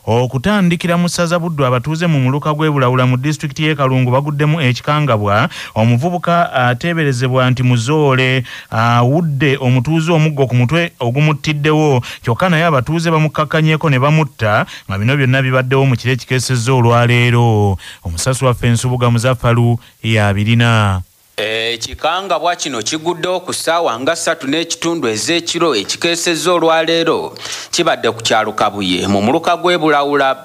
okutandikira mu ssaza Buddu abatuuze mu muluka gw'Ebulawula mu disitulikiti y'e Kalungu baguddemu ekikangabwa omuvubuka ateeberezebwa nti muzoole awudde omutuuze omuggo ku mutwe ogumuttiddewo kyokka naye abatuuze bamukkakkanyeko ne bamutta nga bino byonna bibaddewo mu kiro ekikeesezza olwaleero. Omusasi waffe Nsubuga Muzaffalu y'abirina. Ekikangabwa kino kiguddewo ku ssaawa nga 3:30 ez'ekiro ekikeesezza olwaleero kibadde ku kyalo Kabuye mu muluka gw'Ebulawula.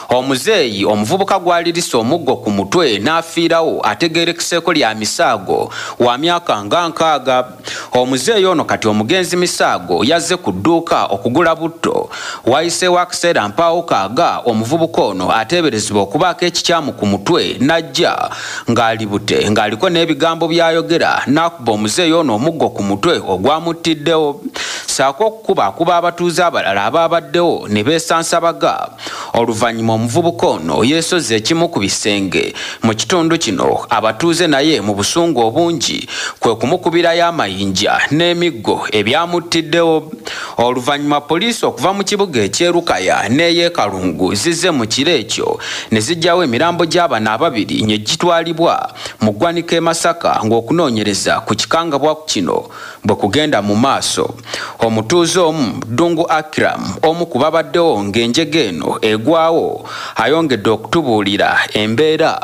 Omuzeeyi omuvubuka gwalirise omuggo ku mutwe n'afiirawo ategeerekeseeko lya Misaago wa myaka nga 6. Omuzeeyi ono kati omugenzi Misaago yazze ku dduuka okugula butto wayiseewo akaseera mpaawo kaaga omuvubuka ono ateeberezebwa okubaako ekikyamu ku mutwe n'ajja ng'alibute ng'aliko n'ebigambo byayogera n'akuba omuzeeyi ono omuggo ku mutwe ogwamuttiddewo saako okukuba abatuuze abalala abaabaddewo ne beesansabaga. Oluvannyuma omuvubuka ono yeesoze ekimu ku bisenge mu kitundu kino abatuuze naye mu busungu obungi kwe kumukubirayo amayinja n'emiggo ebyamuttiddewo. Oluvannyuma poliisi okuva mu kibuga eky'Erukaya n'ey'e Kalungu zizze mu kiro ekyo ne zijjawo emirambo gy'abana ababiri nye gitwalibwa mu ggwanika e Masaka ng'okunoonyereza ku kikangabwa kino bwe kugenda mu maaso. Omutuuze omu Ddungu Akram omu ku babaddewo ng'enjega eno egwawo ayongedde okutubuulira embeera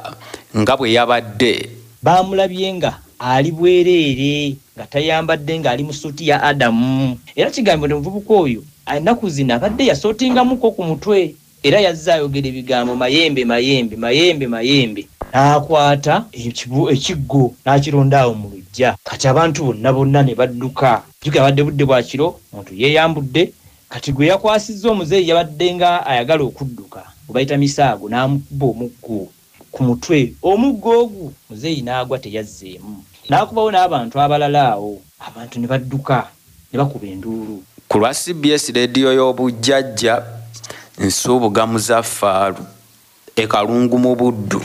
nga bwe yabadde. Baamulabye nga ali bwereere nga tayambadde ng'ali mu suuti ya Adamu era kigambibwa omuvubuka oyo ennaku zino abadde yasootingamuko ku mutwe era yazze ayogera ebigambo mayembe n'akwata ekiggo n'akironda awo mu luggya. Kati abantu bonna ne badduka. Jjuka abadde budde bwa kiro omuntu yeeyambudde kati gwe yakwasizza omuzeeyi yabadde nga ayagala okudduka gwe bayita Misaago n'amukuba omuggo ku mutwe. Omuggo ogwo muzeeyi n'agwa teyazzeemu n'akubawo n'abantu abalala awo abantu ne badduka ne bakuba enduulu. Ku lwa CBS leediyo y'obujjajja Nsubuga Muzaffalu e Kalungu mu Buddu.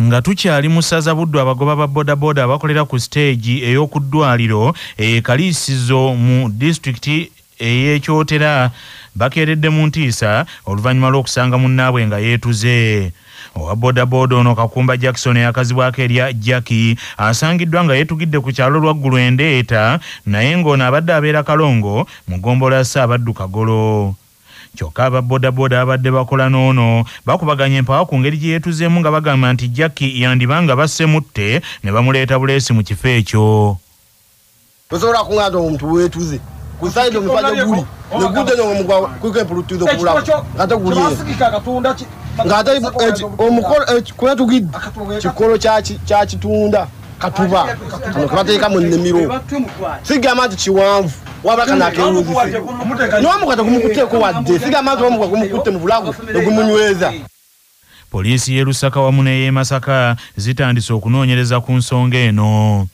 Nga tukyali mu ssaza Buddu abagoba ba bodaboda abakolera ku siteegi ey'oku ddwaliro Kaliisizo mu disitulikiti ey'Ekyotera bakeeredde mu ntiisa oluvannyuma lw'okusanga munnaabwe nga yeetuze. Owa bodaboda ono Kakumba Jackson yakazibwako erya Jackie asangiddwa nga yeetugidde ku kyalo lwaggulu Endeeta naye ng'ono abadde abeera Kalongo mu ggombolola ya Ssaabaddu Kagolo. Kyokka aba bodaboda abadde bakola n'ono bakubaganya empawa ku ngeri gye yeetuzeemu nga bagamba nti Jackie yandibanga bassemutte ne bamuleeta buleesi mu kifo ekyo. Tosobola kuŋŋaata omuntu weetuze kusaidi omusajja guli negudde n'omugwa kuliko empulutuzo kubulawo nga teguliye nga ate omukolo kunatugidde kikolo kya kitunda katuba kano kebateeka mu nnimiro sigamba nti kiwanvu wabaka nakewuzise n'omukata gumukuteeko wadde sigamba nti omukwa gumukutte mu bulago negumunyweza. Poliisi y'e Lusaka wamu n'ey'e Masaka zitandise okunoonyereza ku nsonga eno.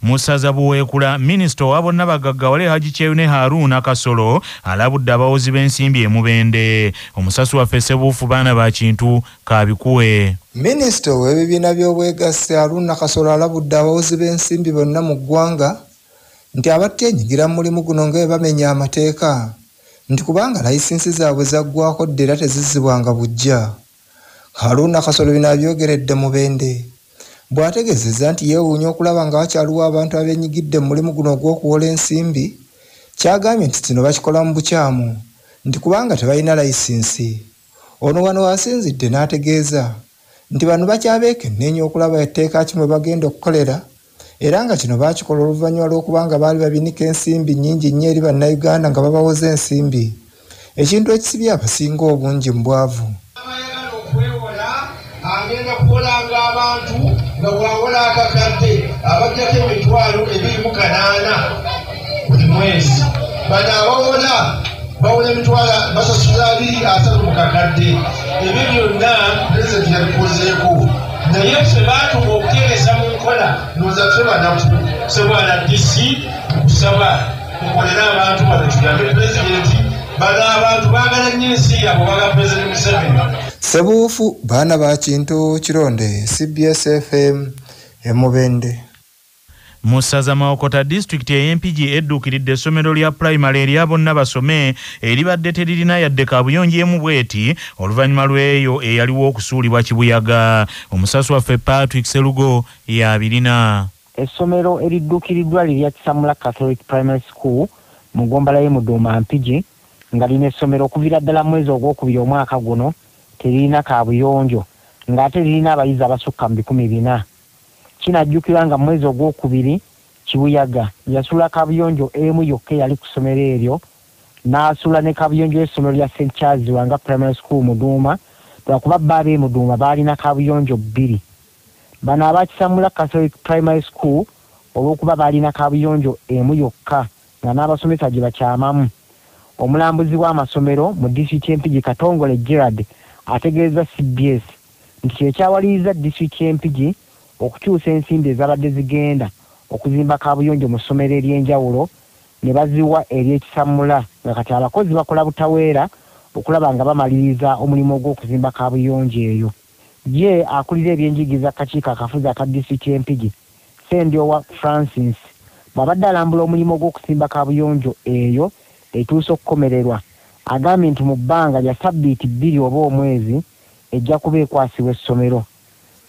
Mu ssaza Buweekula minisita owa bonna bagaggawale Haji Kyeyune Haruna Kasolo alabudde abawozi b'ensimbi e Mubende. Omusasi waffe Ssebuufu baana ba Kintu Kaabikuwe. Minisita ow'ebibiina by'obwegassi Haruna Kasolo alabudde abawozi b'ensimbi bonna mu ggwanga nti abatyenyigira mu mulimu guno nga bamenya amateeka nti kubanga layisinsi zaabwe zaggwako dde era tezizibwanga bujja. Haruna Kasolo bino abyogeredde Mubende bw'ategeezezza nti yeewuunya okulaba nga wakyaliwo abantu abeenyigidde mu mulimu guno ogw'okuwola ensimbi. Kyagambye nti kino bakikola mu bukyamu nti kubanga tebalina layisinsi. Ono wano wasinzidde n'ategeeza nti bano bakyabeekenneenya okulaba etteeka ki mwe bagenda okukolera era nga kino baakikola oluvannyuma lw'okubanga baali babinika ensimbi nnyingi nnyo eri bannayuganda nga babawoza ensimbi, ekintu ekisibye abasinga obungi mu bwavu. Agenda kukolanga abantu nga bwawola akakadde abajjako emitwalo 28 buli mwezi. Bano abawola bawola emitwalo basasula 2-3 mu kakadde. Ebyo byonna pulezidenti yabikozeeko naye ffe baatuba okutereeza mu nkola ndowooza ffe sebwana DC okusaba mukolere abantu bano kigambe pulezidenti. Bano abantu baagala nnyo ensi yabwe baga pulezidenti Museveni. Ssebuufu baana ba Kintu Kironde, CBS FM e Mubende. Musaza Maokota district y'empigi edduukiridde essomero lya primary erya bonna basome eribadde teririna yadde kaabuyonjo emu bweti oluvannyuma lw'eyo eyaliwo okusuulibwa kibuyaga. Omusasi waffe Patrick Serugo y'abirina. Essomero eridduukiriddwa lirya Kisamula Catholic Primary School mu ggombala y'e Muduuma Mpigi nga lina essomero okuviira ddala mwezi ogwokubiri omwaka guno teririna kaabuyonjo ng'ate lirina abayizi abasukka mu 400. Kinajjukirwa nga mwezi ogwokubiri kibuyaga yasula kaabuyonjo emu yokka yali ku ssomero eryo n'asula ne kaabuyonjo y'essomero lya St. Charles Wanga Primary School Muduuma lwakuba bba ab'e Muduuma baalina kaabuyonjo 2. Bano abakisamula Catholic Primary School olw'okuba baalina kaabuyonjo emu yokka nga n'abasomesa gye bakyamamu. Omulambuzi w'amasomero mu disitulikiti y'Empigi Katongole Gerard ategeeza CBS nti kyekyawaliriza disitulikiti y'Empigi okukyusa ensimbi ezabadde zigenda okuzimba kaabuyonjo mu ssomero ery'enjawulo ne baziwa ery'ekisamula nga kati abakozi bakola butaweera okulaba nga bamaliriza omulimu gw'okuzimba kaabuyonjo eyo. Ye akulira ebyenjigiriza kakiiko akafuzi aka disitulikiti y'Empigi Sendiowa Francis bw'abadde alambula omulimu gw'okuzimba kaabuyonjo eyo etuusa okukomererwa agambye nti mu bbanga lya sabbiiti 2 oba omwezi ejja kuba ekwasibwa essomero.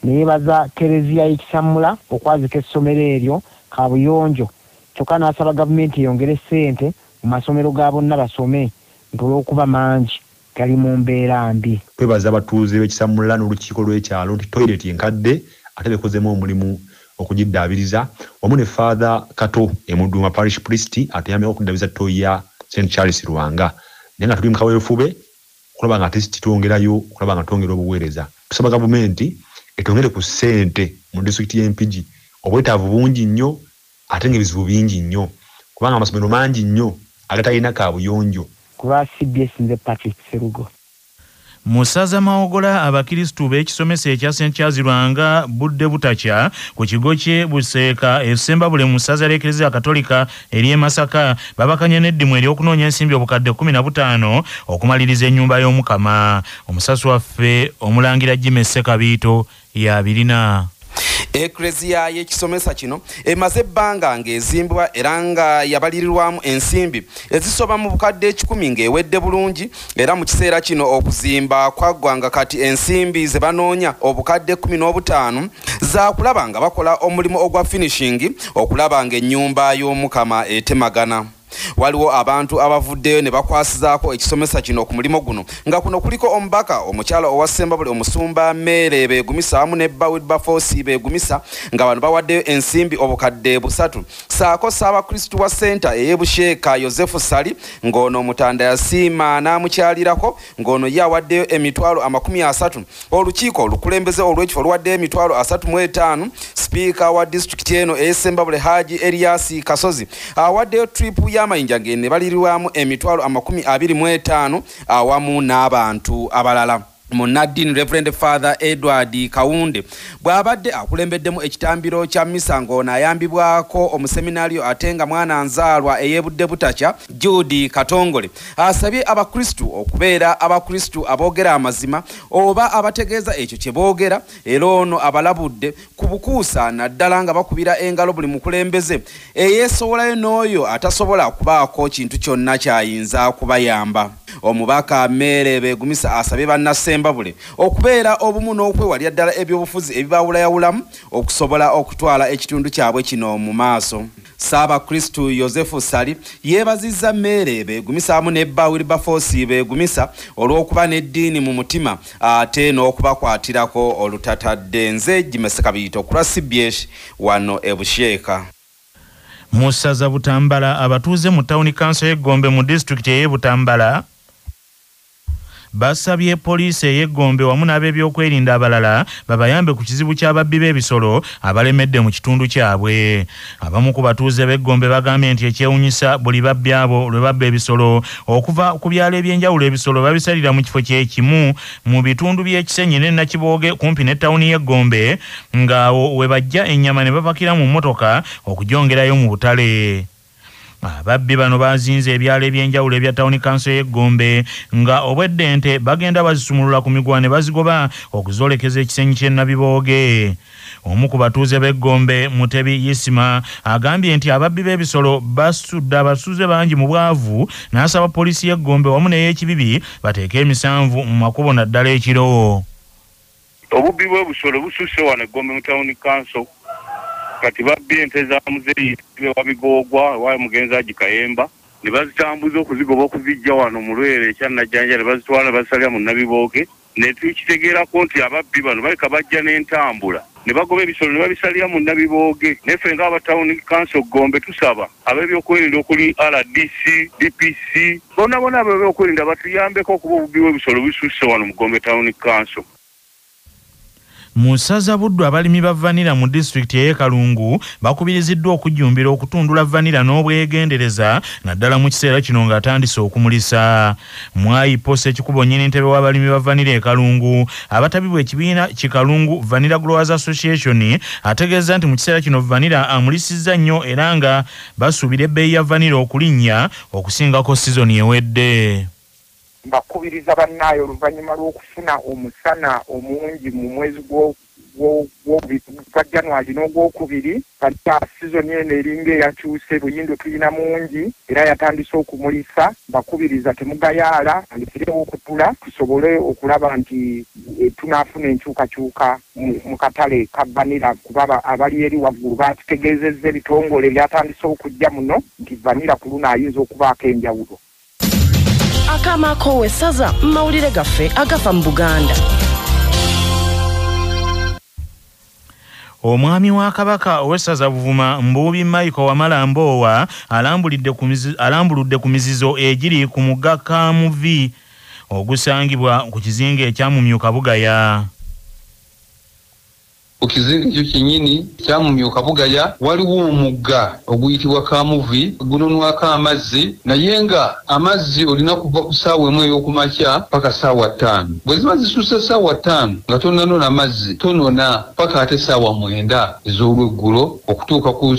Neyebaza Kereziya y'Ekisamula okwazika essomero eryo kaabuyonjo kyokka n'asaba gavumenti eyongere ssente mu masomero ga bonna basome nti olw'okuba mangi gali mu mbeera mbi. Twebaza abatuuze b'Ekisamula n'olukiiko lw'ekyalo nti toyireti enkadde ate bekozemu omulimu okugiddaabiriza wamu ne Father Kato Muduuma Parish Priest atuyambeko okuddaabiriza ttooyi ya St. Charles Lwanga naye nga tuli mu kaweefube okulaba nga ate kitwongerayo okulaba nga twongera obuweereza. Tusaba gavumenti etongere ku ssente mu disitulikiti y'Empigi obwetaavu bungi nnyo ate ng'ebizibu bingi nnyo kubanga amasomero mangi nnyo agatalina kaabuyonjo. Kuba CBS nze Patrick Serugo. Musaza Maogola abakristu b'ekisomesa ekya St. Charles Lwanga budde butakya ku kigo kye Buseeka esemba bule musaza l'Eklezia Katolika eri e Masaka babakanye n'eddimu ery'okunoonya ensimbi obukadde 15 okumaliriza ennyumba y'Omukama. Omusasi waffe Omulangira Jimmy Sekabiito y'abirina. Eklezia y'ekisomesa kino emaze ebbanga ng'ezimbibwa era nga yabalirirwamu ensimbi ezisoba mu bukadde 10 ng'ewedde bulungi era mu kiseera kino okuzimba kwaggwanga kati ensimbi ze banoonya obukadde 15 za kulaba nga bakola omulimu ogwa finishing okulaba nga ennyumba y'Omukama etemagana. Waliwo abantu abavuddeyo ne bakwasizaako ekisomesa kino ku mulimo guno nga kuno kuliko omubaka omukyala owa Ssembabule omusumba Mere Beegumisa wamu ne Bawid Bafosi Beegumisa nga bano bawaddeyo ensimbi obukadde 3 saako Ssaabakristu wa senta ey'Ebusheeka Yosefu Sali ng'ono Mutanda Yasiima n'amukyalirako ng'ono ye awaddeyo emitwalo 30. Olukiiko olukulembeze olw'ekifo luwaddeyo emitwalo 35. Sipiika wa disitulikiti eno ey'Essembabule Haji Elias Kasozi awaddeyo tripu y'amayinja ng'ene balirirwamu emitwalo 25 awamu n'abantu abalala. Munadini Reverend Father Edward Kawunde bw'abadde akulembeddemu ekitambiro kya misa ng'ono ayambibwako omuseminario atenga mwana nzaalwa eyebudde butakya Judy Katongole asabye abakristu okubeera abakristu aboogera amazima oba abategeeza ekyo kye boogera era ono abalabudde ku bukuusa naddala nga bakubira engalo buli mukulembeze eyeesowolayo n'oyo atasobola kubaako kintu kyonna kyayinza kubayamba. Omubaka Mere Beegumisa asabye bannasembabule okubeera obumu n'okwewalya ddala ebyobufuzi ebibawulayawulamu okusobola okutwala ekitundu kyabwe kino mu maaso. Ssaabakristu Yosefu Sali yeebazizza Mere Beegumisa wamu ne Bawid Bafosi Beegumisa olw'okuba n'eddiini mu mutima ate n'okubakwatirako olutatadde. Nze Jimmy Sekabiito ku CBS wano e Busheeka. Musaza Butambala abatuuze mu Town Council y'Egombe mu disitulikiti ey'e Butambala basabye poliisi ey'Egombe wamu n'ab'ebyokwerinda abalala babayambe ku kizibu ky'ababbi b'ebisolo abalemedde mu kitundu kyabwe. Abamu ku batuuze b'Egombe bagambye nti ekyewunyisa buli babbi abo lwe babba ebisolo okuva ku byalo ebyenjawulo ebisolo babisalira mu kifo kyekimu mu bitundu by'Ekisenyi ne Nakibooge kumpi ne tawuni y'Egombe ng'awo we bajja ennyama ne bapakira mu mmotoka okugyongerayo mu butale. Ababbi bano bazinze ebyalo ebyenjawulo ebya Town Council y'Egombe nga obwedde ente bagenda bazisumulula ku migwa ne bazigoba okuzoolekeza ekisenyi ky'e Nabibooge. Omu ku batuuze b'Egombe Mutebi Yisima agambye nti ababbi b'ebisolo basudde abasuze bangi mu bwavu n'asaba poliisi y'Egombe wamu n'ey'Ekibibi bateeke emisanvu mu makubo naddala ekiro. Obubbi bw'ebisolo bususse wano Egombe mu Town Council. Kati babbi ente za muzeeyi wa Bigogwa wa Mugenza Gikayemba ne bazitambuza okuzigoba okuzijja wano mu Lwere ekyannajjanja ne bazitwala basalya mu Nabibooge ne tukitegeerako nti ababbi bano baleka bajja n'entambula ne bagoba ebisolo ne babisalira mu Nabibooge. Neffe ng'aba Town Council Gombe tusaba ab'ebyokwerinda okuli RDC, DPC bonna ab'ebyokwerinda batuyambeko okuba obubbi bw'ebisolo bisusse wano mu Gombe Town Council. Musaza Buddu abalimi ba vanira mu district y'e Kalungu bakubiriziddwa okujjumbira okutundula vanira n'obwegendereza naddala mu kiseera kino ng'atandise okumulisa. Mwai Pose Kikubo nnyini ntebe w'abalimi ba vanira e Kalungu abatabibwa ekibiina Kikalungu Vanilla Growers Association ategeeza nti mu kiseera kino vanira amulisizza nnyo era nga basuubira ebbeeyi ya vanira okulinnya okusingako sizoni ewedde. Bakubiriza bannayo oluvannyuma lw'okufuna omusana omungi mu mwezi gwa January n'ogwokubiri kati sizoni eno eringa eyakyuse Buyindo tulina mungi era yatandise okumulisa. Bakubiriza temugayaala alekerewo okutula tusobole okulaba nti tunaafuna enkyukakyuka mu katale ka vanira kuba abali eri waggulu batutegeezezza ebitongole byatandise okujja muno nti vanira ku luno ayinza okubaako enjawulo. Akamako wesaza mawulire gaffe agafa mu Buganda. Omwami wa Kabaka owessaza Buvuma Mbuubi Michael Wamala Mboowa alambuludde ku mizizo egiri ku mugga Kamuvi ogusangibwa ku kizinga ekyamumyuka Bugaya. Okuzinga ekyo kyennyini kyamumyuka Bugaya waliwo omugga oguyitibwa Kamuvi gunonwako amazzi naye nga amazzi olina kuva ku ssaawa emu ey'okumakya paka ssaawa 5. Bwe ziba zisusse ssaawa 5 nga tonanona mazzi tonona paka ate ssaawa 9 ez'olweggulo okutuuka ku